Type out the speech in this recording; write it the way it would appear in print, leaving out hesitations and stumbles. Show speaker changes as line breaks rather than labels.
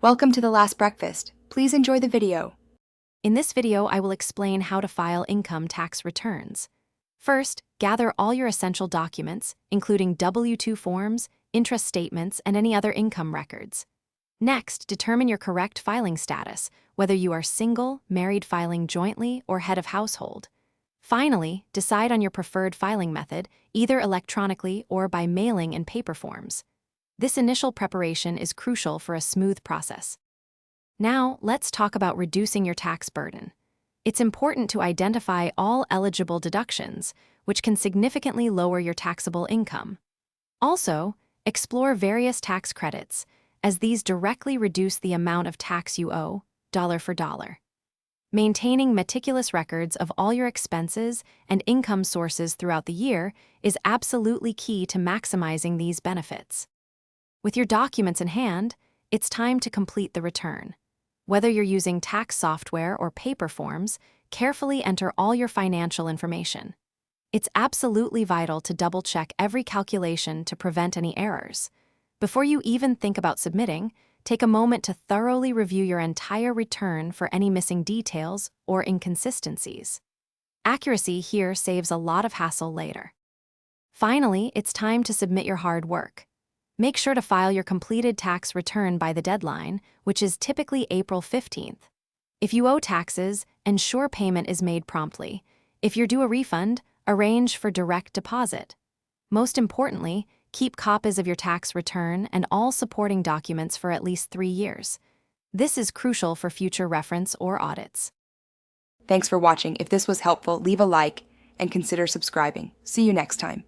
Welcome to the last breakfast. Please enjoy the video.
In this video, I will explain how to file income tax returns. First, gather all your essential documents, including W-2 forms, interest statements, and any other income records. Next, determine your correct filing status, whether you are single, married filing jointly, or head of household. Finally, decide on your preferred filing method, either electronically or by mailing in paper forms. This initial preparation is crucial for a smooth process. Now, let's talk about reducing your tax burden. It's important to identify all eligible deductions, which can significantly lower your taxable income. Also, explore various tax credits, as these directly reduce the amount of tax you owe, dollar for dollar. Maintaining meticulous records of all your expenses and income sources throughout the year is absolutely key to maximizing these benefits. With your documents in hand, it's time to complete the return. Whether you're using tax software or paper forms, carefully enter all your financial information. It's absolutely vital to double-check every calculation to prevent any errors. Before you even think about submitting, take a moment to thoroughly review your entire return for any missing details or inconsistencies. Accuracy here saves a lot of hassle later. Finally, it's time to submit your hard work. Make sure to file your completed tax return by the deadline, which is typically April 15th. If you owe taxes, ensure payment is made promptly. If you're due a refund, arrange for direct deposit. Most importantly, keep copies of your tax return and all supporting documents for at least 3 years. This is crucial for future reference or audits.
Thanks for watching. If this was helpful, leave a like and consider subscribing. See you next time.